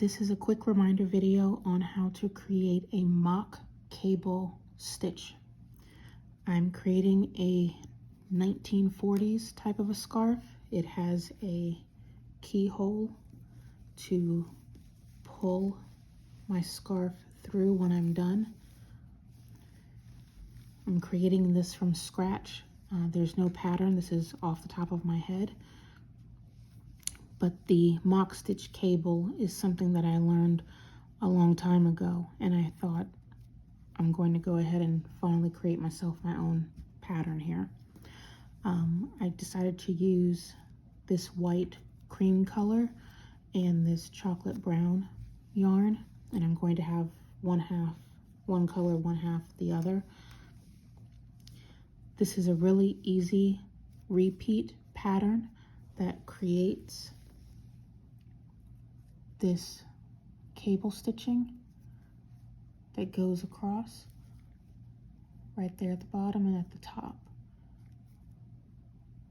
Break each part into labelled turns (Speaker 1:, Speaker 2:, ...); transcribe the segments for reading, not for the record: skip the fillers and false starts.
Speaker 1: This is a quick reminder video on how to create a mock cable stitch. I'm creating a 1940s type of a scarf. It has a keyhole to pull my scarf through when I'm done. I'm creating this from scratch. There's no pattern. This is off the top of my head. But the mock stitch cable is something that I learned a long time ago, and I thought I'm going to go ahead and finally create myself my own pattern here. I decided to use this white cream color and this chocolate brown yarn, and I'm going to have one color, one half the other. This is a really easy repeat pattern that creates this cable stitching that goes across right there at the bottom and at the top.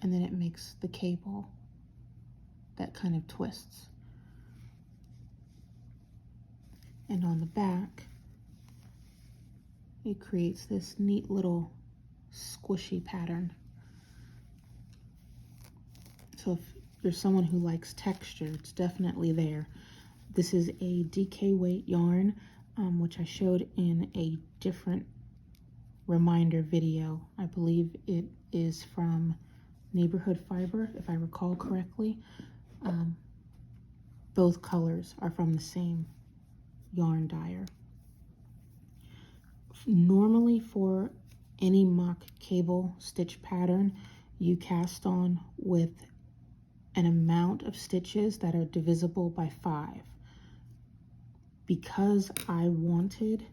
Speaker 1: And then it makes the cable that kind of twists. And on the back, it creates this neat little squishy pattern. So if you're someone who likes texture, it's definitely there. This is a DK weight yarn, which I showed in a different reminder video. I believe it is from Neighborhood Fiber, if I recall correctly. Both colors are from the same yarn dyer. Normally for any mock cable stitch pattern, you cast on with an amount of stitches that are divisible by 5. Because I wanted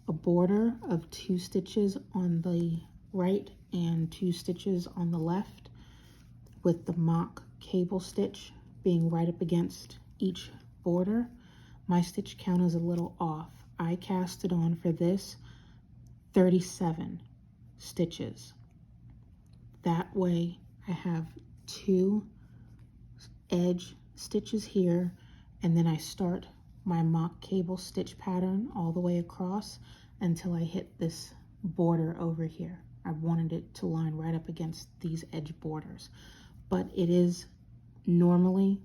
Speaker 1: a border of 2 stitches on the right and 2 stitches on the left, with the mock cable stitch being right up against each border, my stitch count is a little off. I casted on for this 37 stitches. That way I have 2 edge stitches here, and then I start my mock cable stitch pattern all the way across until I hit this border over here. I wanted it to line right up against these edge borders, but it is normally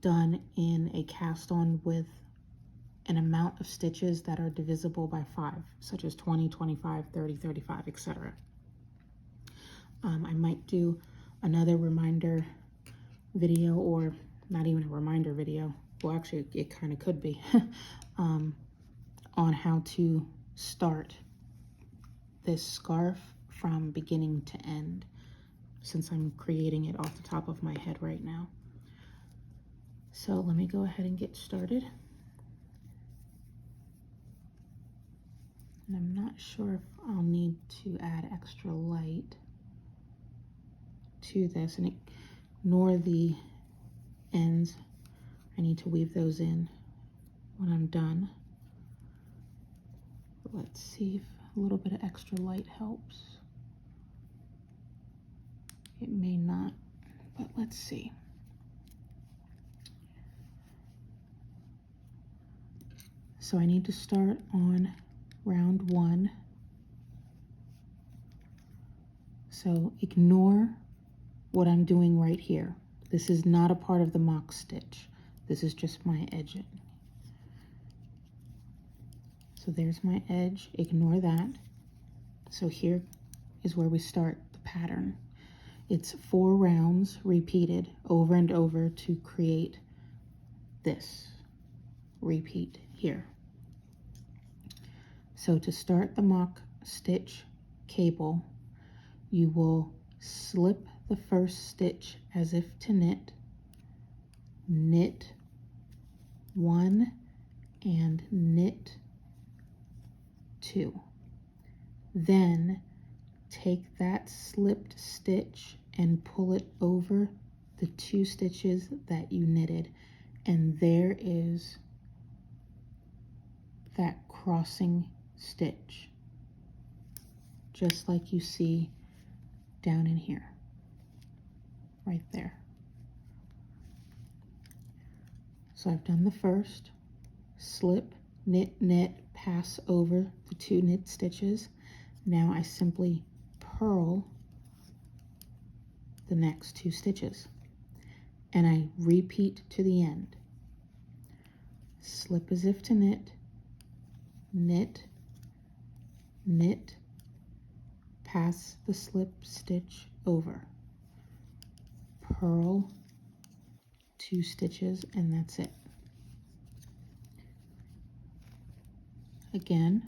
Speaker 1: done in a cast on with an amount of stitches that are divisible by 5, such as 20, 25, 30, 35, etc. I might do another reminder video, or not even a reminder video. Well, actually, it kind of could be, on how to start this scarf from beginning to end, since I'm creating it off the top of my head right now. So let me go ahead and get started. And I'm not sure if I'll need to add extra light to this, and ignore the ends. I need to weave those in when I'm done. But let's see if a little bit of extra light helps. It may not, but let's see. So I need to start on round 1. So ignore what I'm doing right here. This is not a part of the mock stitch. This is just my edging. So there's my edge, ignore that. So here is where we start the pattern. It's 4 rounds repeated over and over to create this repeat here. So to start the mock stitch cable, you will slip the first stitch as if to knit, knit 1 and knit 2. Then take that slipped stitch and pull it over the 2 stitches that you knitted, and there is that crossing stitch, just like you see down in here, right there. So I've done the first, slip, knit, knit, pass over the 2 knit stitches. Now I simply purl the next 2 stitches, and I repeat to the end. Slip as if to knit, knit, knit, pass the slip stitch over, purl 2 stitches, and that's it. Again,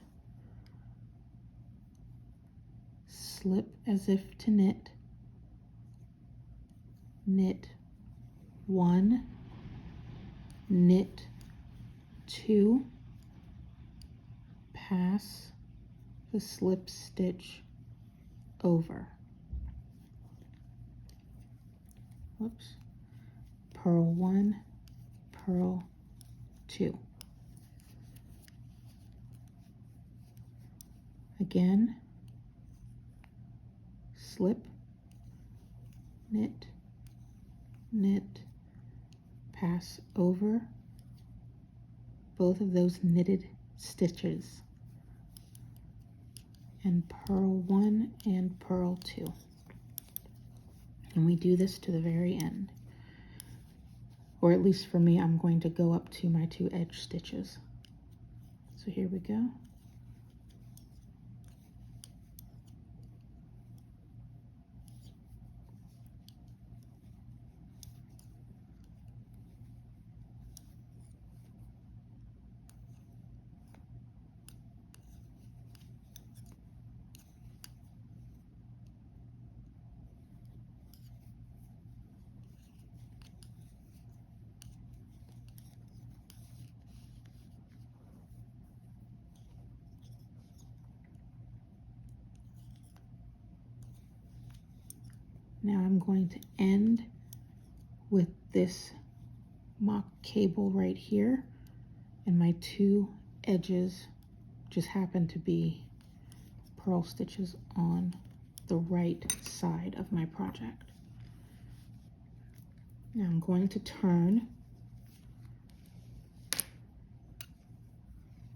Speaker 1: slip as if to knit, knit 1, knit 2, pass the slip stitch over, whoops, purl 1, purl 2. Again, slip, knit, knit, pass over both of those knitted stitches, and purl 1 and purl 2. And we do this to the very end. Or at least for me, I'm going to go up to my 2 edge stitches. So here we go. Now I'm going to end with this mock cable right here, and my 2 edges just happen to be purl stitches on the right side of my project. Now I'm going to turn,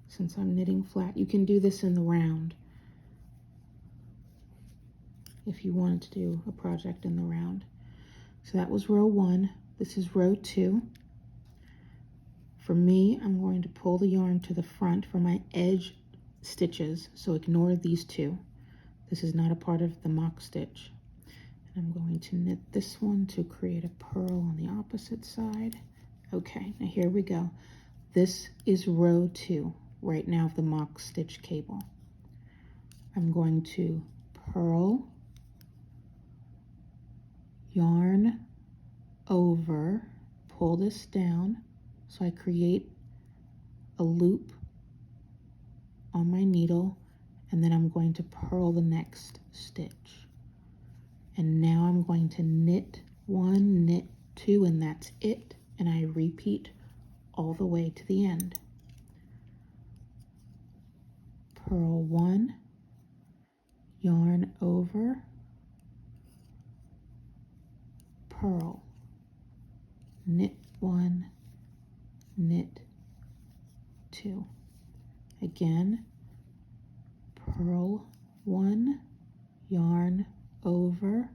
Speaker 1: since I'm knitting flat. You can do this in the round if you wanted to do a project in the round. So that was row 1. This is row 2. For me, I'm going to pull the yarn to the front for my edge stitches, so ignore these 2. This is not a part of the mock stitch. And I'm going to knit this one to create a purl on the opposite side. Okay, now here we go. This is row 2 right now of the mock stitch cable. I'm going to purl, yarn over, pull this down, so I create a loop on my needle, and then I'm going to purl the next stitch. And now I'm going to knit 1, knit 2, and that's it. And I repeat all the way to the end. Purl 1, yarn over, purl, knit 1, knit 2. Again, purl 1, yarn over,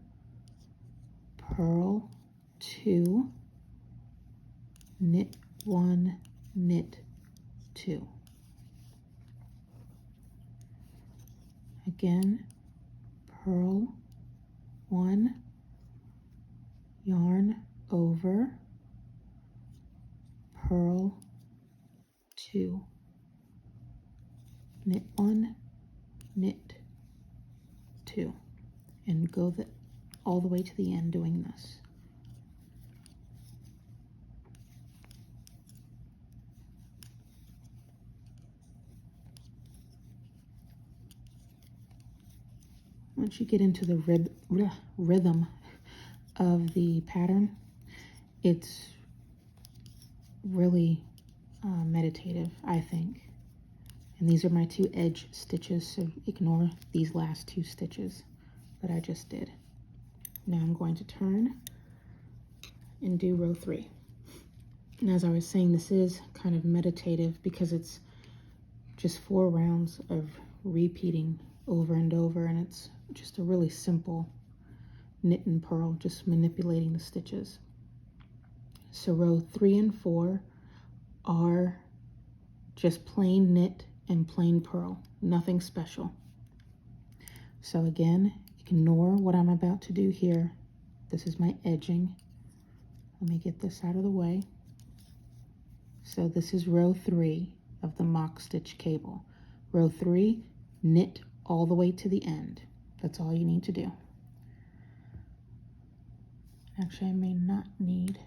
Speaker 1: purl 2, knit 1, knit 2. Again, purl 1, yarn over, purl 2, knit 1, knit 2, and go all the way to the end doing this. Once you get into the rhythm of the pattern, it's really meditative, I think. And these are my 2 edge stitches, so ignore these last 2 stitches that I just did. Now I'm going to turn and do row 3. And as I was saying, this is kind of meditative because it's just 4 rounds of repeating over and over, and it's just a really simple knit and purl, just manipulating the stitches. So row 3 and 4 are just plain knit and plain purl, nothing special. So again, ignore what I'm about to do here. This is my edging. Let me get this out of the way. So this is row 3 of the mock stitch cable. Row 3, knit all the way to the end. That's all you need to do. Actually, I may not need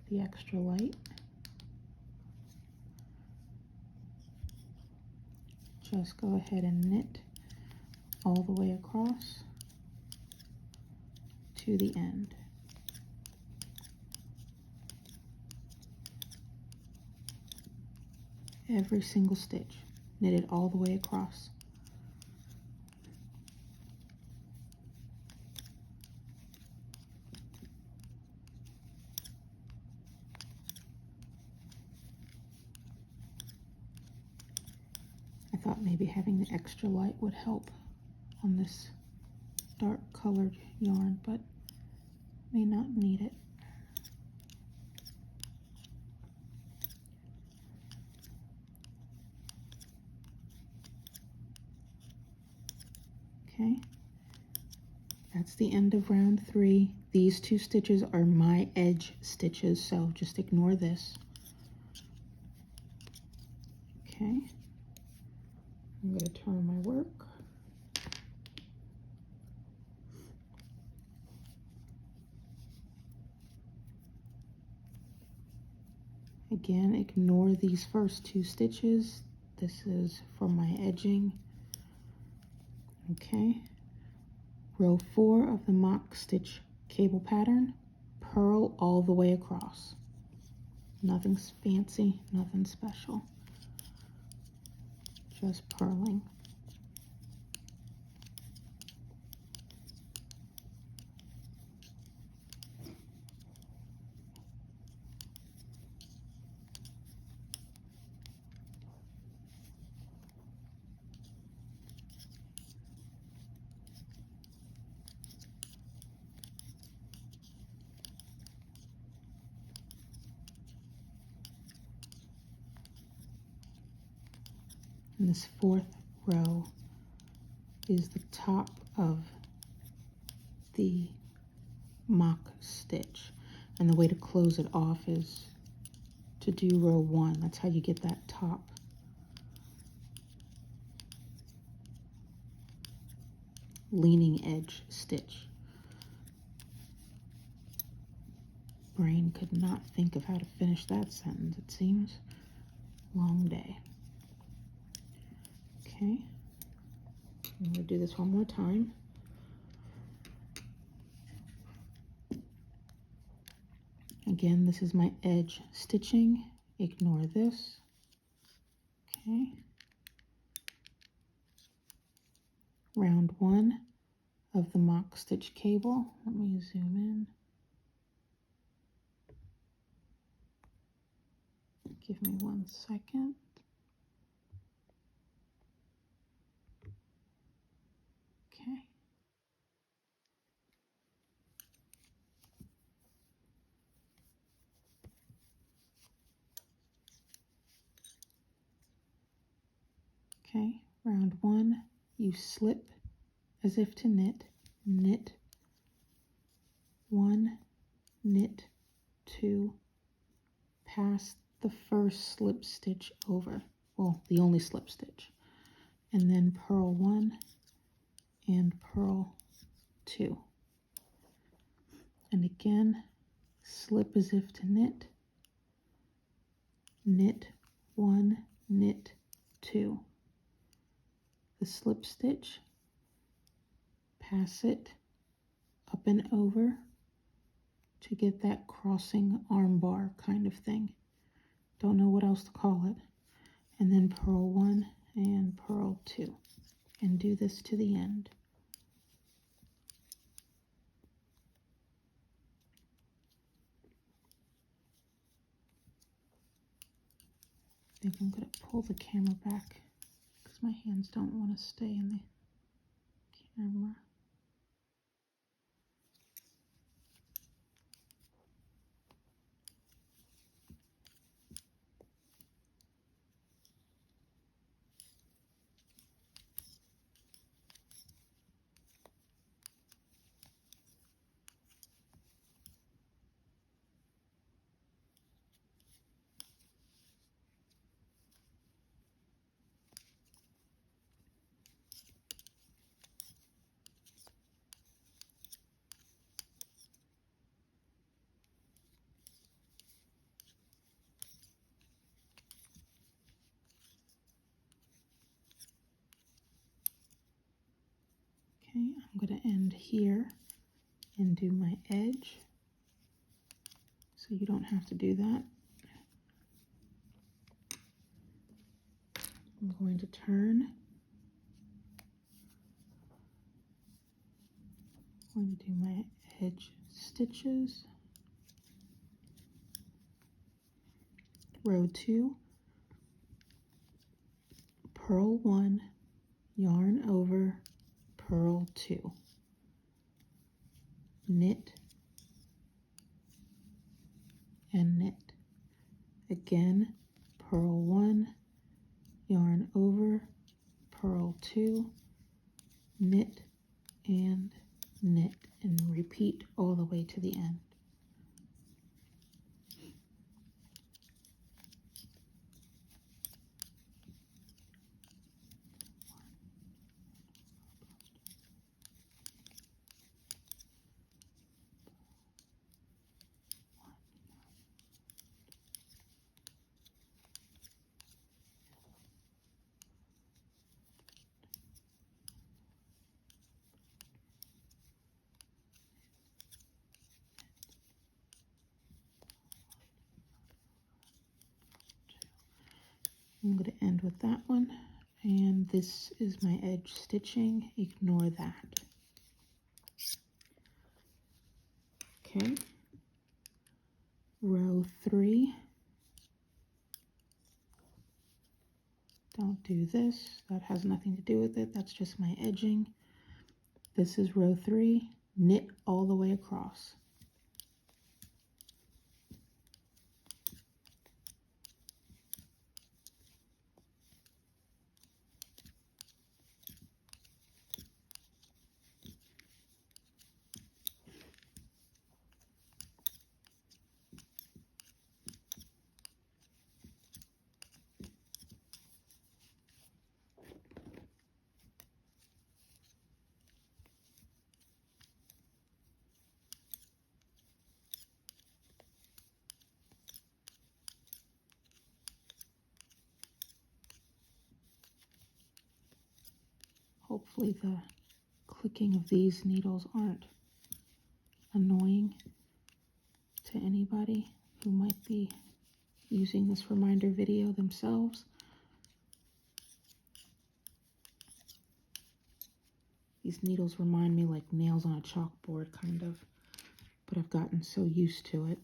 Speaker 1: the extra light. Just go ahead and knit all the way across to the end. Every single stitch, knit it all the way across. I thought maybe having the extra light would help on this dark colored yarn, but may not need it. Okay, that's the end of round 3. These 2 stitches are my edge stitches, so just ignore this. Okay, I'm going to turn my work. Again, ignore these first 2 stitches. This is for my edging. Okay, row 4 of the mock stitch cable pattern, purl all the way across. Nothing fancy, nothing special. Just purling. And this 4th row is the top of the mock stitch. And the way to close it off is to do row 1. That's how you get that top. Leaning edge stitch. Brain could not think of how to finish that sentence, it seems. Long day. Okay, I'm going to do this one more time. Again, this is my edge stitching. Ignore this. Okay. Round 1 of the mock stitch cable. Let me zoom in. Give me 1 second. Okay. Okay, round 1, you slip as if to knit, knit 1, knit 2, pass the first slip stitch over, well, the only slip stitch, and then purl 1 and purl 2. And again, slip as if to knit, knit 1, knit 2. The slip stitch, pass it up and over to get that crossing arm bar kind of thing. Don't know what else to call it. And then purl 1 and purl 2. And do this to the end. I think I'm going to pull the camera back because my hands don't want to stay in the camera. Okay, I'm going to end here and do my edge, so you don't have to do that. I'm going to turn. I'm going to do my edge stitches. Row 2, purl 1, yarn over, purl 2, knit and knit. Again, purl 1, yarn over, purl 2, knit and knit, and repeat all the way to the end. I'm going to end with that one, and this is my edge stitching. Ignore that. Okay, row 3. Don't do this. That has nothing to do with it. That's just my edging. This is row 3. Knit all the way across. Hopefully the clicking of these needles aren't annoying to anybody who might be using this reminder video themselves. These needles remind me like nails on a chalkboard, kind of, but I've gotten so used to it.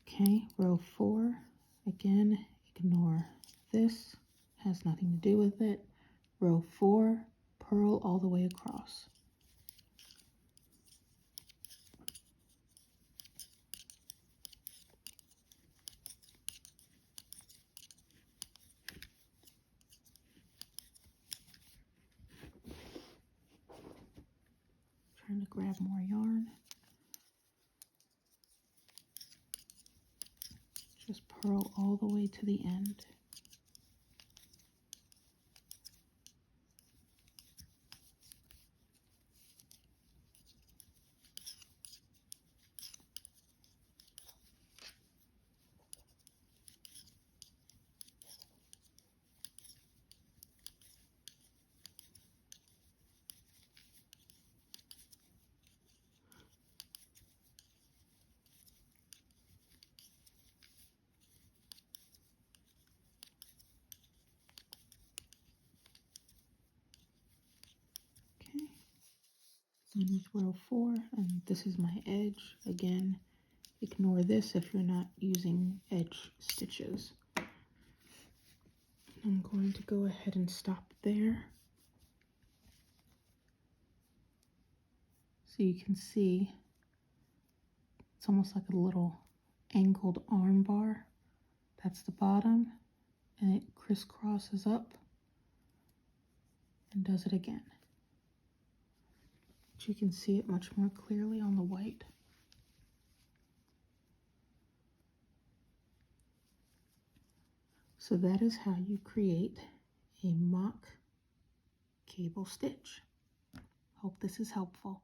Speaker 1: Okay, row 4. Again, ignore this. Has nothing to do with it. Row 4, purl all the way across. Trying to grab more yarn. Just purl all the way to the end. Okay, done with row 4, and this is my edge. Again, ignore this if you're not using edge stitches. I'm going to go ahead and stop there. So you can see it's almost like a little angled arm bar. That's the bottom, and it crisscrosses up and does it again. But you can see it much more clearly on the white. So that is how you create a mock cable stitch. Hope this is helpful.